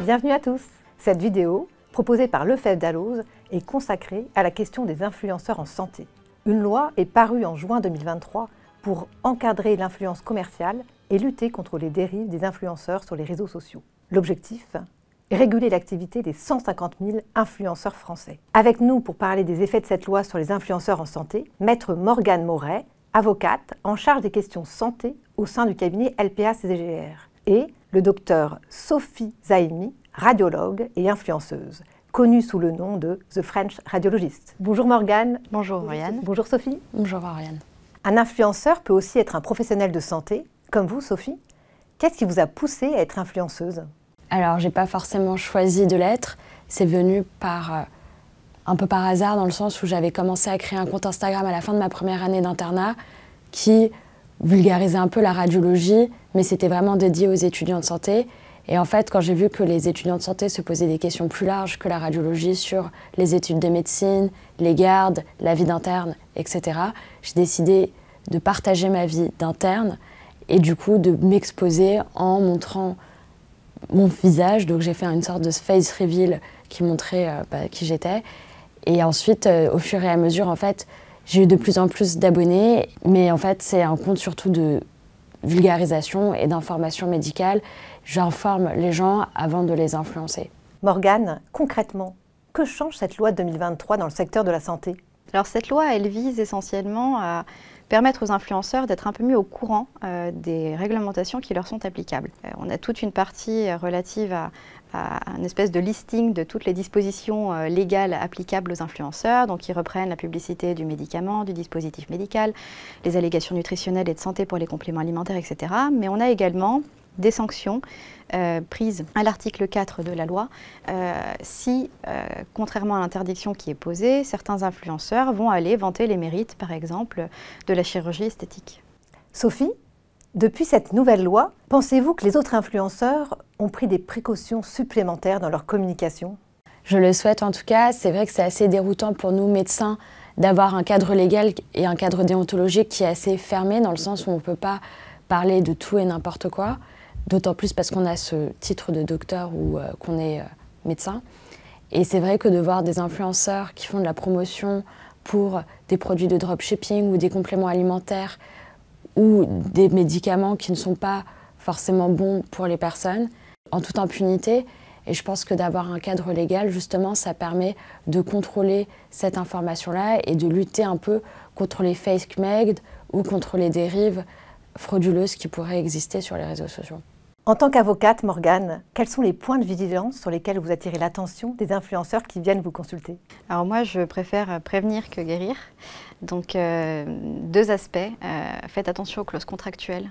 Bienvenue à tous. Cette vidéo, proposée par Lefebvre Dalloz, est consacrée à la question des influenceurs en santé. Une loi est parue en juin 2023 pour encadrer l'influence commerciale et lutter contre les dérives des influenceurs sur les réseaux sociaux. L'objectif ? Réguler l'activité des 150 000 influenceurs français. Avec nous pour parler des effets de cette loi sur les influenceurs en santé, Maître Morgane Moret, avocate en charge des questions santé au sein du cabinet LPA-CGR, et le docteur Sophie Zaimi, radiologue et influenceuse, connue sous le nom de The French Radiologist. Bonjour Morgane. Bonjour Oriane. Bonjour Sophie. Bonjour Oriane. Un influenceur peut aussi être un professionnel de santé, comme vous Sophie. Qu'est-ce qui vous a poussé à être influenceuse ? Alors, j'ai pas forcément choisi de l'être. C'est venu un peu par hasard, dans le sens où j'avais commencé à créer un compte Instagram à la fin de ma première année d'internat qui vulgarisait un peu la radiologie, mais c'était vraiment dédié aux étudiants de santé. Et en fait, quand j'ai vu que les étudiants de santé se posaient des questions plus larges que la radiologie sur les études de médecine, les gardes, la vie d'interne, etc., j'ai décidé de partager ma vie d'interne et du coup de m'exposer en montrant mon visage. Donc j'ai fait une sorte de face reveal qui montrait qui j'étais. Et ensuite, au fur et à mesure, en fait, j'ai eu de plus en plus d'abonnés. Mais en fait, c'est un compte surtout de vulgarisation et d'information médicale. J'informe les gens avant de les influencer. Morgane, concrètement, que change cette loi de 2023 dans le secteur de la santé ? Alors cette loi, elle vise essentiellement à permettre aux influenceurs d'être un peu mieux au courant des réglementations qui leur sont applicables. On a toute une partie relative à une espèce de listing de toutes les dispositions légales applicables aux influenceurs, donc qui reprennent la publicité du médicament, du dispositif médical, les allégations nutritionnelles et de santé pour les compléments alimentaires, etc. Mais on a également des sanctions prises à l'article 4 de la loi si, contrairement à l'interdiction qui est posée, certains influenceurs vont aller vanter les mérites, par exemple, de la chirurgie esthétique. Sophie, depuis cette nouvelle loi, pensez-vous que les autres influenceurs ont pris des précautions supplémentaires dans leur communication ? Je le souhaite en tout cas. C'est vrai que c'est assez déroutant pour nous, médecins, d'avoir un cadre légal et un cadre déontologique qui est assez fermé, dans le sens où on ne peut pas parler de tout et n'importe quoi. D'autant plus parce qu'on a ce titre de docteur ou qu'on est médecin. Et c'est vrai que de voir des influenceurs qui font de la promotion pour des produits de dropshipping ou des compléments alimentaires ou des médicaments qui ne sont pas forcément bons pour les personnes, en toute impunité. Et je pense que d'avoir un cadre légal, justement, ça permet de contrôler cette information-là et de lutter un peu contre les fake made ou contre les dérives frauduleuses qui pourraient exister sur les réseaux sociaux. En tant qu'avocate, Morgane, quels sont les points de vigilance sur lesquels vous attirez l'attention des influenceurs qui viennent vous consulter ? Alors moi, je préfère prévenir que guérir. Donc, deux aspects. Faites attention aux clauses contractuelles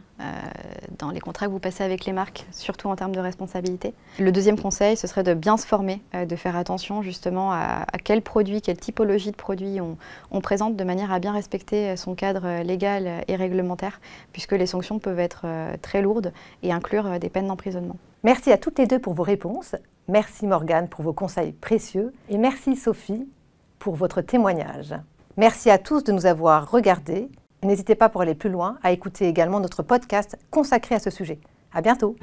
dans les contrats que vous passez avec les marques, surtout en termes de responsabilité. Le deuxième conseil, ce serait de bien se former, de faire attention justement à quels produits, quelle typologie de produits on présente, de manière à bien respecter son cadre légal et réglementaire, puisque les sanctions peuvent être très lourdes et inclure des peines d'emprisonnement. Merci à toutes les deux pour vos réponses. Merci Morgane pour vos conseils précieux. Et merci Sophie pour votre témoignage. Merci à tous de nous avoir regardés. N'hésitez pas pour aller plus loin à écouter également notre podcast consacré à ce sujet. À bientôt.